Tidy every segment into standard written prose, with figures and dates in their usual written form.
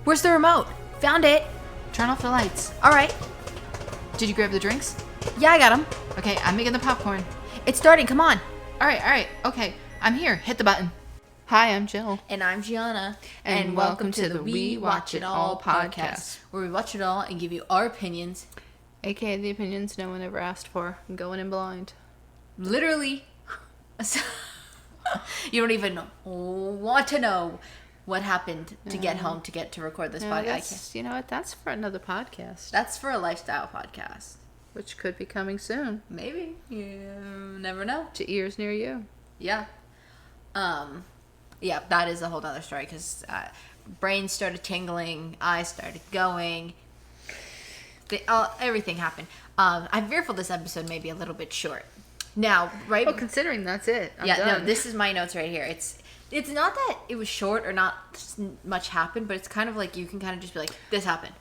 Where's the remote? Found it. Turn off the lights. All right. Did you grab the drinks? Yeah, I got them. Okay, I'm making the popcorn. It's starting. Come on. All right. Okay, I'm here. Hit the button. Hi, I'm Jill. And I'm Gianna. And welcome to the We Watch It All podcast, where we watch it all and give you our opinions. AKA the opinions no one ever asked for. Going in blind. Literally. You don't even want to know what happened to get home to get to record this podcast. You know what? That's for another podcast. That's for a lifestyle podcast. Which could be coming soon. Maybe. You never know. To ears near you. Yeah. Yeah, that is a whole other story because brain started tingling, eyes started going. Everything happened. I'm fearful this episode may be a little bit short. Now, right? Well, considering that's it. I'm done. No, this is my notes right here. It's not that it was short or not much happened, but it's kind of like you can kind of just be like, this happened.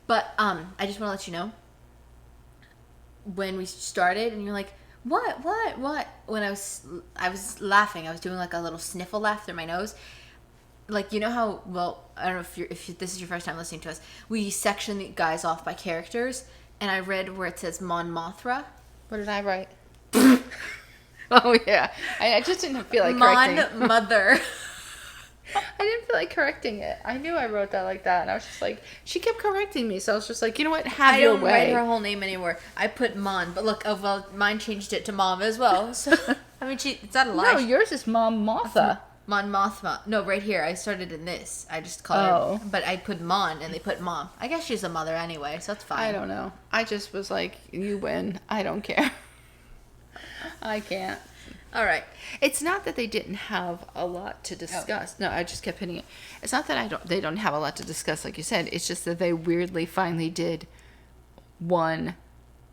But I just want to let you know, when we started and you're like, what? When I was laughing, I was doing like a little sniffle laugh through my nose. Like, you know how, well, I don't know if this is your first time listening to us, we section the guys off by characters, and I read where it says Mon Mothra. What did I write? Oh, yeah. I just didn't feel like correcting. Mon Mother. I didn't feel like correcting it. I knew I wrote that like that, and I was just like, she kept correcting me, so I was just like, you know what, have your way. I don't write her whole name anymore. I put Mon, but look, mine changed it to Mom as well. So, I mean, it's not a lie. No, yours is Mom Martha. Mon Mothma. No, right here. I started in this. I just called her, but I put Mon, and they put Mom. I guess she's a mother anyway, so that's fine. I don't know. I just was like, you win. I don't care. I can't. All right. It's not that they didn't have a lot to discuss. No, I just kept hitting it. It's not that they don't have a lot to discuss, like you said. It's just that they weirdly finally did one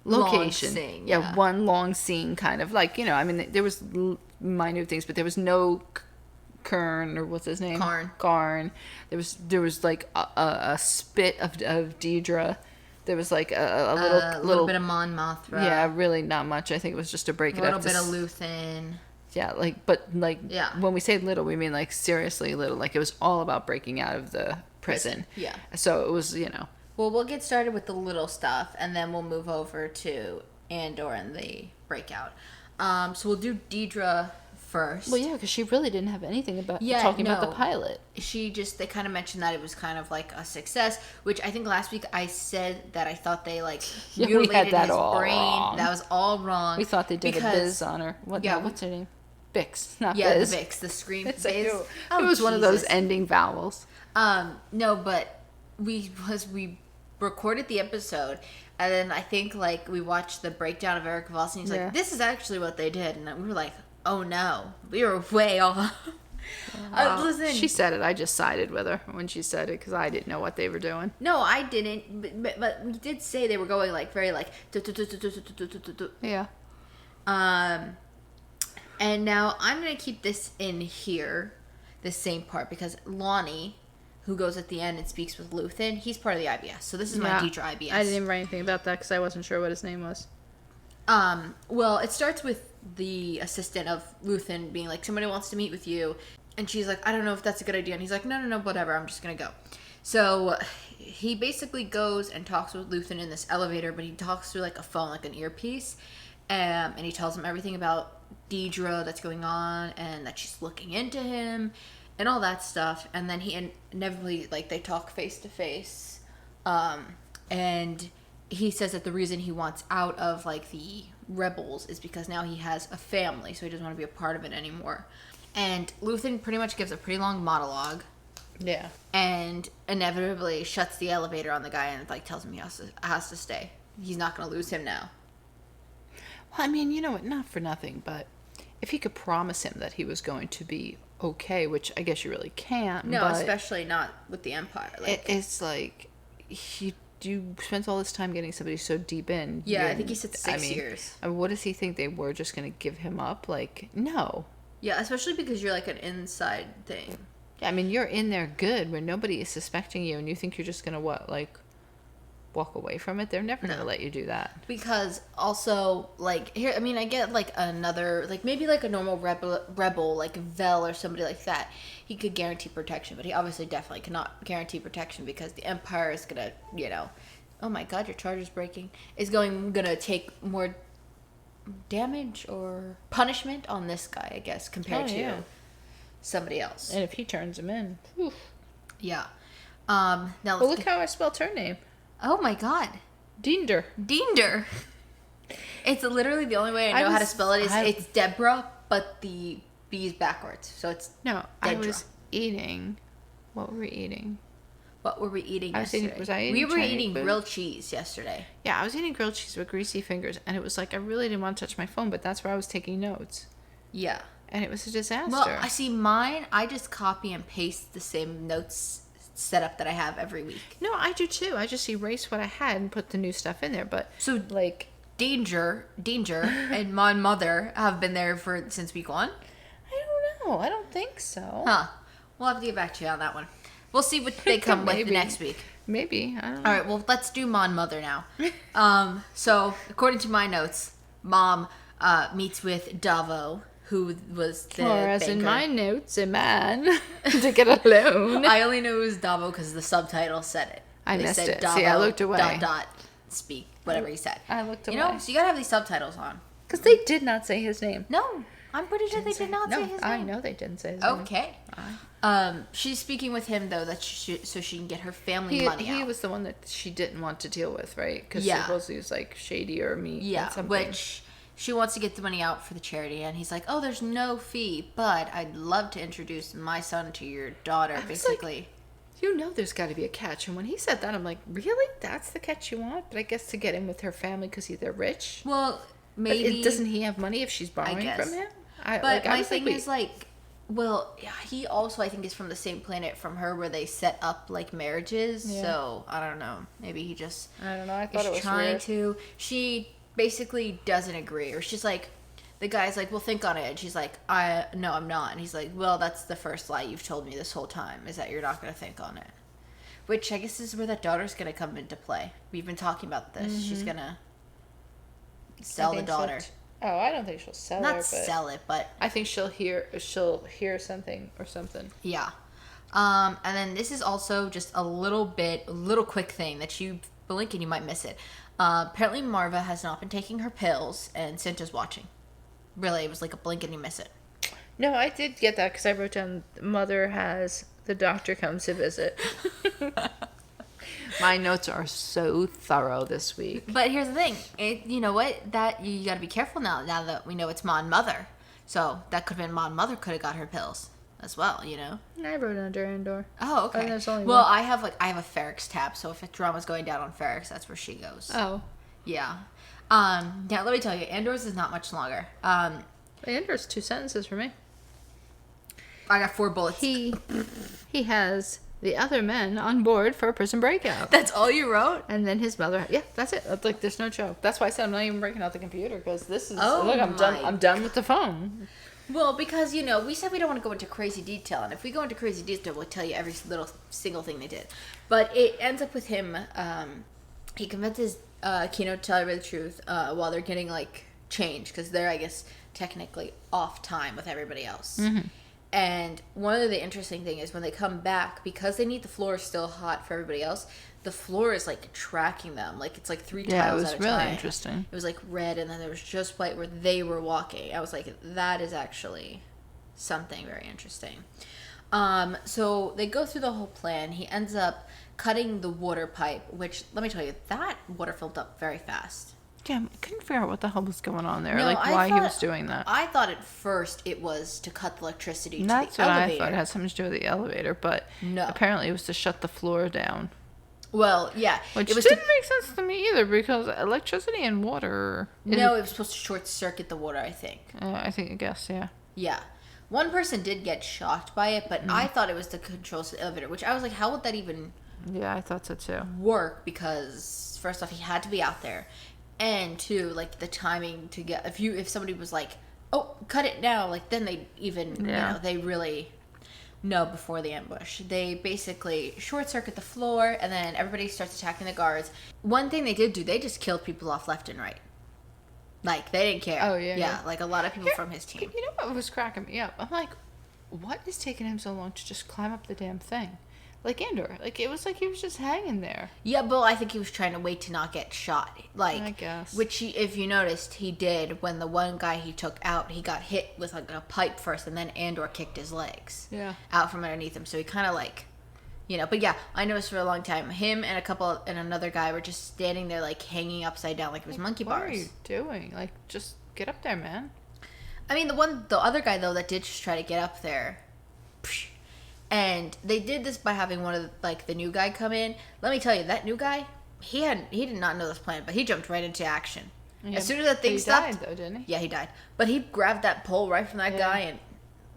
location. Long scene, yeah, one long scene, kind of like, you know. I mean, there was minute things, but there was no Kern, or what's his name? Karn. There was like a spit of Deidre. There was like a little bit of Mon Mothra. Yeah, really not much. I think it was just to break it up. A little bit of Luthen. Yeah, when we say little, we mean like seriously little. Like it was all about breaking out of the prison. Yeah. So it was, you know. Well, we'll get started with the little stuff, and then we'll move over to Andor and the breakout. So we'll do Deidre first. Well, yeah, because she really didn't have anything about about the pilot. They kind of mentioned that it was kind of like a success, which I think last week I said that I thought they mutilated his brain. Wrong. That was all wrong. We thought they did a biz on her. What's her name? Bix, not Biz. Yeah, the Bix, the scream Biz. It was one of those ending vowels. No, but we recorded the episode, and then I think like we watched the breakdown of Eric Voss, and he's like, "This is actually what they did," and we were like, "Oh no, we were way off." Listen, she said it. I just sided with her when she said it because I didn't know what they were doing. No, I didn't. But we did say they were going like very like. Yeah. And now I'm gonna keep this in here, this same part, because Lonnie, who goes at the end and speaks with Luthen, he's part of the IBS. So this is my Deidre IBS. I didn't even write anything about that because I wasn't sure what his name was. Well, it starts with the assistant of Luthen being like, somebody wants to meet with you, and she's like, I don't know if that's a good idea, and he's like, no, whatever, I'm just gonna go. So he basically goes and talks with Luthen in this elevator, but he talks through like a phone, like an earpiece, and he tells him everything about Deidre that's going on, and that she's looking into him, and all that stuff. And then he inevitably, like, they talk face to face, and he says that the reason he wants out of like the rebels is because now he has a family, so he doesn't want to be a part of it anymore. And Luthen pretty much gives a pretty long monologue. Yeah. And inevitably shuts the elevator on the guy and like tells him he has to stay. He's not going to lose him now. Well, I mean, you know what? Not for nothing, but if he could promise him that he was going to be okay, which I guess you really can't. No, especially not with the Empire. Like, it's like you spent all this time getting somebody so deep in. Yeah, I think he said 6 years. I mean, what does he think they were just going to give him up? Like, no. Yeah, especially because you're like an inside thing. Yeah, I mean, you're in there good where nobody is suspecting you, and you think you're just going to walk away from it. They're never going to let you do that. Because also, like, here, I mean, I get, like, another, like, maybe, like, a normal rebel, like, Vel or somebody like that. He could guarantee protection, but he obviously definitely cannot guarantee protection because the Empire is going to, you know, oh my god, your charger's breaking, is gonna take more damage or punishment on this guy, I guess, compared to somebody else. And if he turns him in. Whew. Yeah. Now look how I spelled her name. Oh my god. Dinder. It's literally the only way I know how to spell it. It's Deborah, but the B is backwards. So it's No, Dedra. I was eating. What were we eating? What were we eating yesterday? We were eating grilled cheese yesterday. Yeah, I was eating grilled cheese with greasy fingers, and it was like I really didn't want to touch my phone, but that's where I was taking notes. Yeah. And it was a disaster. Well, I see mine. I just copy and paste the same notes setup that I have every week. No, I do too. I just erase what I had and put the new stuff in there. But so, like, Danger, and Mon Mother have been there since week 1. I don't know. I don't think so. Huh? We'll have to get back to you on that one. We'll see what they come with next week. Maybe. I don't know. All right. Well, let's do Mon Mother now. So according to my notes, Mom meets with Davo, who was the or as banker. In my notes, a man to get a loan. I only knew it was Davo because the subtitle said it. I missed it. Davo, see, I looked away. Speak, whatever he said. I looked away. You know, so you gotta have these subtitles on. Because they did not say his name. No, I'm pretty sure they did not say his name. I know they didn't say his name. Okay. She's speaking with him though so she can get her family money out. He was the one that she didn't want to deal with, right? Because supposedly he was like shady or mean. Yeah, which she wants to get the money out for the charity, and he's like, "Oh, there's no fee, but I'd love to introduce my son to your daughter." Basically, like, you know, there's got to be a catch. And when he said that, I'm like, "Really? That's the catch you want?" But I guess to get in with her family because they're rich. Well, maybe doesn't he have money if she's borrowing from him? But my thing is like. Well, he also, I think, is from the same planet from her where they set up, like, marriages. Yeah. So, I don't know. Maybe he just... I don't know. I thought it was trying weird. to... She basically doesn't agree. Or she's like... The guy's like, well, think on it. And she's like, no, I'm not. And he's like, well, that's the first lie you've told me this whole time, is that you're not going to think on it. Which, I guess, is where that daughter's going to come into play. We've been talking about this. Mm-hmm. She's going to sell the daughter. Oh, I don't think she'll sell Not sell it, but I think she'll hear something or something. Yeah. And then this is also just a little quick thing that you blink and you might miss it. Apparently Marva has not been taking her pills and Cinta's watching. Really, it was like a blink and you miss it. No, I did get that because I wrote down Mother has the doctor comes to visit. My notes are so thorough this week. But here's the thing. You know what? That you got to be careful now that we know it's Mon Mother. So that could have been Mon Mother could have got her pills as well, you know? I wrote Andor Andor. Oh, okay. There's only well, one. I have a Ferrex tab, so if a drama's going down on Ferrex, that's where she goes. Oh. Yeah. Yeah, let me tell you, Andor's is not much longer. Andor's 2 sentences for me. I got 4 bullets. He has the other men on board for a prison breakout. That's all you wrote? And then his mother... Yeah, that's it. That's like, there's no joke. That's why I said I'm not even breaking out the computer, because this is... Oh, look, I'm done with the phone. Well, because, you know, we said we don't want to go into crazy detail, and if we go into crazy detail, we'll tell you every little single thing they did. But it ends up with him... he convinces Kino to tell her the truth while they're getting, like, changed, because they're, I guess, technically off time with everybody else. Mm-hmm. And one of the interesting thing is when they come back, because they need the floor still hot for everybody else, the floor is like tracking them. Like it's like 3 tiles at a time. Yeah, it was really interesting. It was like red, and then there was just white where they were walking. I was like, that is actually something very interesting. So they go through the whole plan. He ends up cutting the water pipe, which, let me tell you, that water filled up very fast. Yeah, I couldn't figure out what the hell was going on there. No, why he was doing that. I thought at first it was to cut the electricity to the elevator. That's what I thought. It had something to do with the elevator, but no. Apparently it was to shut the floor down. Well, yeah. Which didn't make sense to me either, because electricity and water... No, it was supposed to short-circuit the water, I think. I guess, yeah. Yeah. One person did get shocked by it, but I thought it was the controls to the elevator, which I was like, how would that even... Yeah, I thought so too. ...work? Because, first off, he had to be out there. And two, like the timing to get if somebody was like, oh, cut it now, like then they even you know, they really No, before the ambush. They basically short circuit the floor, and then everybody starts attacking the guards. One thing they did do, they just killed people off left and right. Like, they didn't care. Oh, yeah. Yeah, like a lot of people from his team. You know what was cracking me up? I'm like, what is taking him so long to just climb up the damn thing? Like Andor. Like, it was like he was just hanging there. Yeah, but I think he was trying to wait to not get shot. Like, I guess. Which, if you noticed, he did when the one guy he took out, he got hit with, like, a pipe first, and then Andor kicked his legs. Yeah. Out from underneath him. So he kind of, like, you know. But, yeah, I noticed for a long time, him and another guy were just standing there, like, hanging upside down like it was monkey bars. What are you doing? Like, just get up there, man. I mean, the other guy, though, that did just try to get up there... And they did this by having one of the new guy come in. Let me tell you, that new guy, he did not know this plan, but he jumped right into action. Yeah, as soon as that thing stopped, he died though, didn't he? Yeah, he died. But he grabbed that pole right from that guy and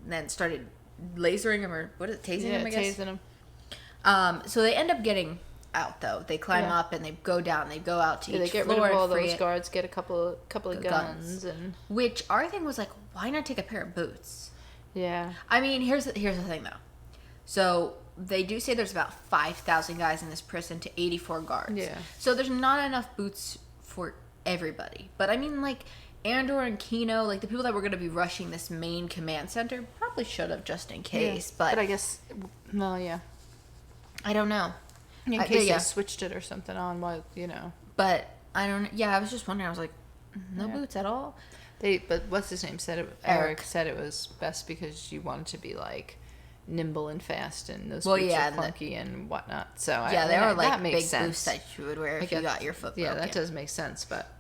then started lasering him, or what is it, tasing him? I guess. Tasing him. So they end up getting out though. They climb up and they go down. They go out to each they get floor rid of all and free those guards. Get a couple of guns and. Which our thing was like, why not take a pair of boots? Yeah. I mean, here's the thing though. So they do say there's about 5,000 guys in this prison to 84 guards. Yeah. So there's not enough boots for everybody. But I mean, like, Andor and Kino, like, the people that were going to be rushing this main command center probably should have just in case. Yeah. But I guess, well, yeah. I don't know. In case they switched it or something on, while, you know. But I don't, yeah, I was just wondering. I was like, no boots at all? But what's his name said it, Eric said it was best because you wanted to be, like, nimble and fast, and those boots are clunky and whatnot. So they were like big sense. Boots that you would wear if you got your foot broken. Yeah, that does make sense. But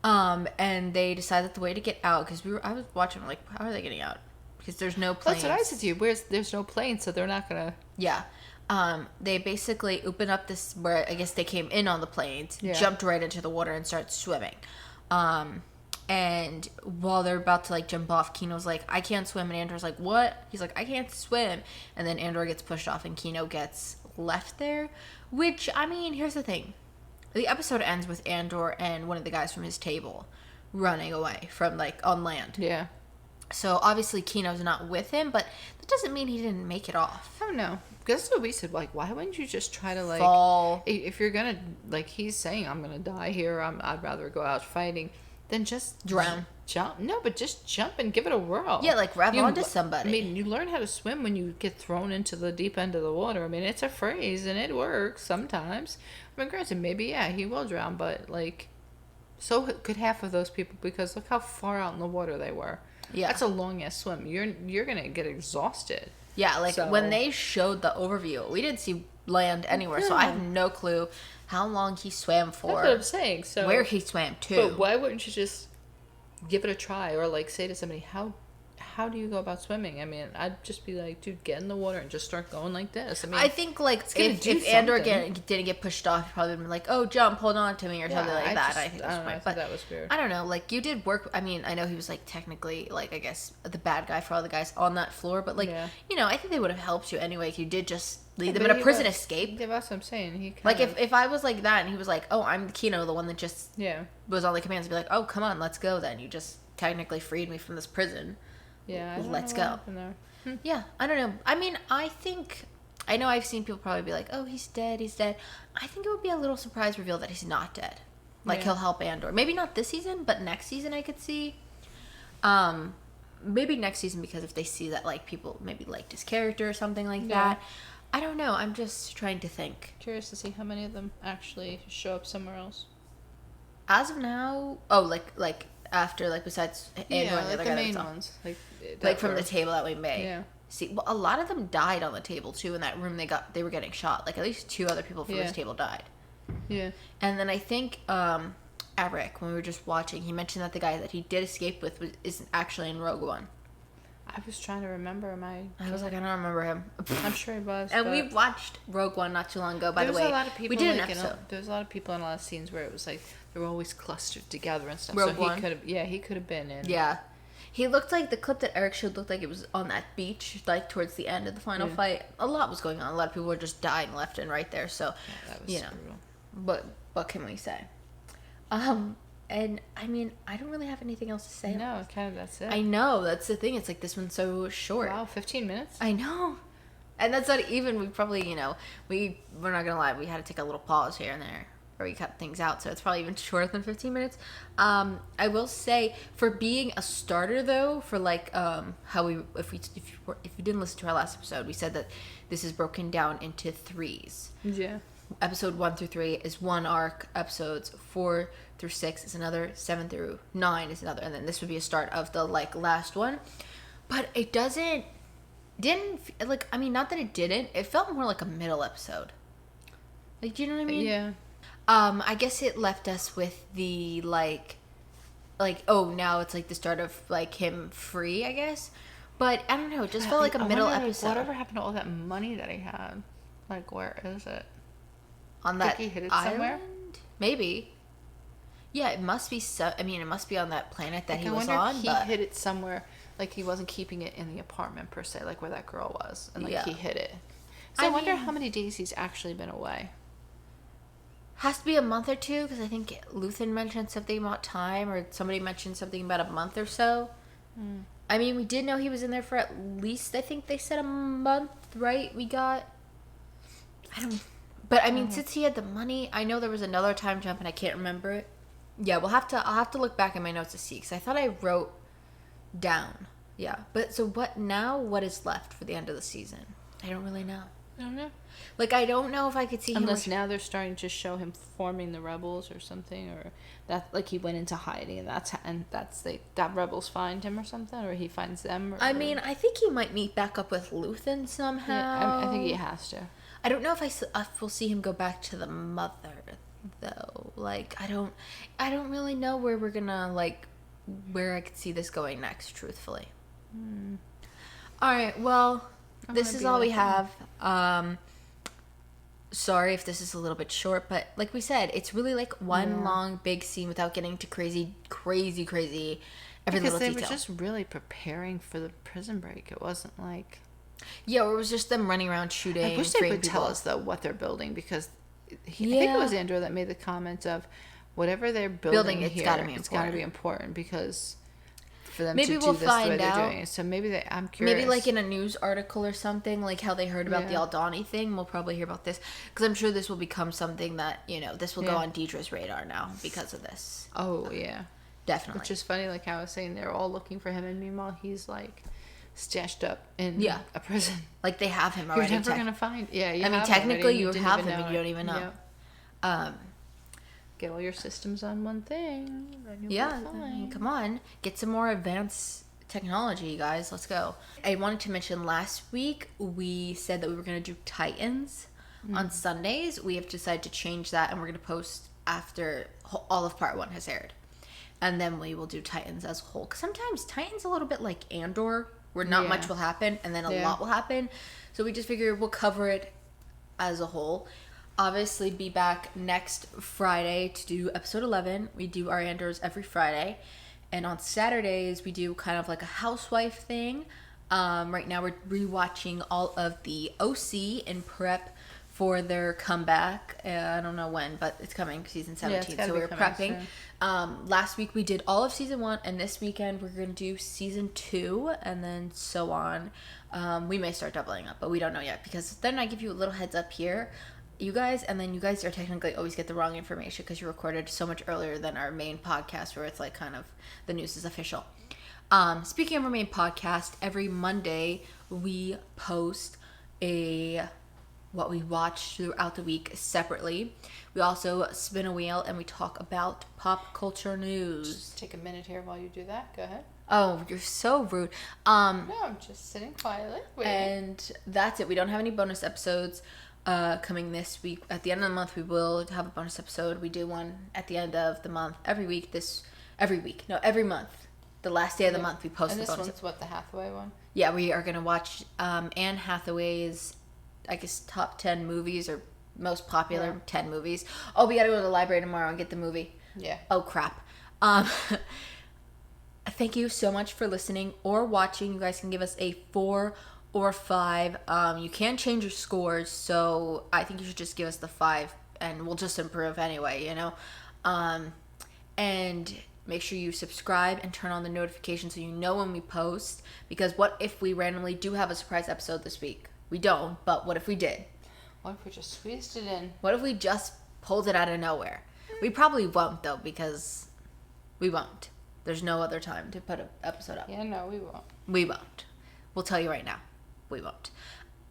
and they decided that the way to get out, because I was watching like, how are they getting out? Because there's no planes. That's what I said to you. There's no plane, so they're not gonna. Yeah. They basically opened up this where I guess they came in on the planes, jumped right into the water and started swimming. And while they're about to, like, jump off, Kino's like, I can't swim. And Andor's like, what? He's like, I can't swim. And then Andor gets pushed off and Kino gets left there. Which, I mean, here's the thing. The episode ends with Andor and one of the guys from his table running away from, like, on land. Yeah. So, obviously, Kino's not with him, but that doesn't mean he didn't make it off. I don't know. Because that's what we said. Like, why wouldn't you just try to, like... Fall. If you're gonna... Like, he's saying, I'm gonna die here. I'd rather go out fighting... Then just drown. Jump. No, but just jump and give it a whirl. Yeah, like grab onto somebody. I mean, you learn how to swim when you get thrown into the deep end of the water. I mean, it's a phrase and it works sometimes. I mean, granted, maybe, he will drown, but, like, so could half of those people because look how far out in the water they were. Yeah. That's a long-ass swim. You're going to get exhausted. Yeah, like, when they showed the overview, we didn't see land anywhere, so I have no clue how long he swam for. That's what I'm saying. So where he swam to. But why wouldn't you just give it a try, or like say to somebody, how do you go about swimming? I mean, I'd just be like, dude, get in the water and just start going like this. I mean, I think like if Andor didn't get pushed off, he probably would have been like, oh, jump, hold on to me, or something like that. I think that was weird. I don't know. Like, you did work. I mean, I know he was like technically like, I guess, the bad guy for all the guys on that floor, but like, you know, I think they would have helped you anyway if you did just leave them in a prison escape. Yeah, that's what I'm saying. He like if I was like that and he was like, oh, I'm Kino, the one that just was on the commands, I'd be like, oh, come on, let's go. Then you just technically freed me from this prison. Yeah, let's go. Yeah, I don't know. I mean, I know I've seen people probably be like, oh, he's dead. I think it would be a little surprise reveal that he's not dead. Like, he'll help Andor. Maybe not this season, but next season I could see. Maybe next season, because if they see that, like, people maybe liked his character or something like that. I don't know. I'm just trying to think. Curious to see how many of them actually show up somewhere else. As of now, like after, like, besides Andor and the other guy, main ones, like from the table that we made. Yeah. See, well, a lot of them died on the table too. In that room, they were getting shot. Like, at least 2 other people from this table died. Yeah. And then I think Eric, when we were just watching, he mentioned that the guy that he did escape with is actually in Rogue One. I was trying to remember. I was like, I don't remember him. I'm sure he was. And we watched Rogue One not too long ago. By the way, a lot of people, we did an episode. There was a lot of people in a lot of scenes where it was like they were always clustered together and stuff. Rogue so One. He could have been in. Yeah, he looked like the clip that Eric showed looked like it was on that beach, like towards the end of the final fight. A lot was going on. A lot of people were just dying left and right there. So, that was brutal. But what can we say? And I mean, I don't really have anything else to say. No, kind of that's it. I know, that's the thing. It's like this one's so short. Wow, 15 minutes? I know. And that's not even, we probably, we're not gonna lie, we had to take a little pause here and there where we cut things out, so it's probably even shorter than 15 minutes. I will say, for being a starter though, for like how if you didn't listen to our last episode, we said that this is broken down into threes. Yeah. Episode 1 through 3 is one arc. Episodes 4 through 6 is another. 7 through 9 is another. And then this would be a start of the like last one. But it not that it didn't. It felt more like a middle episode. Like, do you know what I mean? Yeah. I guess it left us with the like, oh, now it's like the start of like him free, I guess. But I don't know. It just felt like a middle episode. Whatever happened to all that money that he had? Like, where is it? On that he hid it island? somewhere? Maybe. Yeah, it must be it must be on that planet that he was on. I wonder if he hid it somewhere. Like, he wasn't keeping it in the apartment, per se, like where that girl was. And, like, he hid it. So I wonder how many days he's actually been away. Has to be a month or two, because I think Luthen mentioned something about time, or somebody mentioned something about a month or so. Mm. I mean, we did know he was in there for at least, I think they said a month, right? But I mean, since he had the money, I know there was another time jump and I can't remember it. Yeah, I'll have to look back in my notes to see, because I thought I wrote down. Yeah, but so what is left for the end of the season? I don't really know. I don't know. Like, I don't know if I could see him. Unless now they're starting to show him forming the rebels or something, or that, like, he went into hiding and that rebels find him or something, or he finds them. I mean, I think he might meet back up with Luthen somehow. Yeah, I think he has to. I don't know if we'll see him go back to the mother, though. Like, I don't really know where we're gonna, like, where I could see this going next, truthfully. All right, well, this is all we have. Sorry if this is a little bit short, but like we said, it's really like one long big scene without getting to crazy every little detail. Because they were just really preparing for the prison break. It wasn't like... Yeah, it was just them running around shooting. I wish they would tell us, though, what they're building, because I think it was Andor that made the comment of whatever they're building it's here, it's got to be important, because for them maybe to do we'll this find the way out. They're doing it. So maybe I'm curious. Maybe like in a news article or something, like how they heard about the Aldani thing. We'll probably hear about this, because I'm sure this will become something that, this will go on Deidre's radar now because of this. Oh, yeah. Definitely. Which is funny, like I was saying, they're all looking for him, and meanwhile he's like stashed up in a prison. Like they have him already. You're never gonna find. Yeah, I mean, technically you have him and you don't even know. Yep. Get all your systems on one thing. I mean, come on, get some more advanced technology, you guys. Let's go. I wanted to mention last week we said that we were gonna do Titans on Sundays. We have decided to change that, and we're gonna post after all of part 1 has aired. And then we will do Titans as a whole. Because sometimes Titans a little bit like Andor, where not much will happen and then a lot will happen. So we just figured we'll cover it as a whole. Obviously, be back next Friday to do episode 11. We do our Andors every Friday. And on Saturdays, we do kind of like a housewife thing. Right now, we're rewatching all of the OC in prep for their comeback. I don't know when, but it's coming, season 17. So we're prepping. Last week we did all of season 1, and this weekend we're going to do season 2, and then so on. We may start doubling up, but we don't know yet, because then I give you a little heads up here, you guys, and then you guys are technically always get the wrong information because you recorded so much earlier than our main podcast, where it's like kind of the news is official. Speaking of our main podcast, every Monday we post what we watch throughout the week separately. We also spin a wheel and we talk about pop culture news. Just take a minute here while you do that. Go ahead. Oh, you're so rude. No, I'm just sitting quietly. Waiting. And that's it. We don't have any bonus episodes coming this week. At the end of the month, we will have a bonus episode. We do one at the end of the month every month. The last day of the month, we post the bonus. And this one's what, the Hathaway one? Yeah, we are going to watch Anne Hathaway's, I guess, top 10 movies, or most popular 10 movies. Oh, we got to go to the library tomorrow and get the movie. Yeah. Oh, crap. Thank you so much for listening or watching. You guys can give us a 4 or 5. You can change your scores, so I think you should just give us the 5, and we'll just improve anyway, and make sure you subscribe and turn on the notifications so you know when we post, because what if we randomly do have a surprise episode this week? We don't, but what if we did? What if we just squeezed it in? What if we just pulled it out of nowhere? We probably won't, though, because we won't. There's no other time to put an episode up. Yeah, no, we won't. We won't. We'll tell you right now. We won't.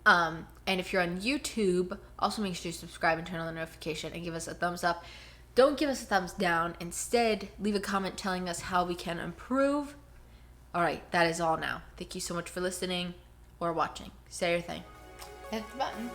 And if you're on YouTube, also make sure you subscribe and turn on the notification and give us a thumbs up. Don't give us a thumbs down. Instead, leave a comment telling us how we can improve. All right, that is all now. Thank you so much for listening or watching. Say your thing. Hit the button.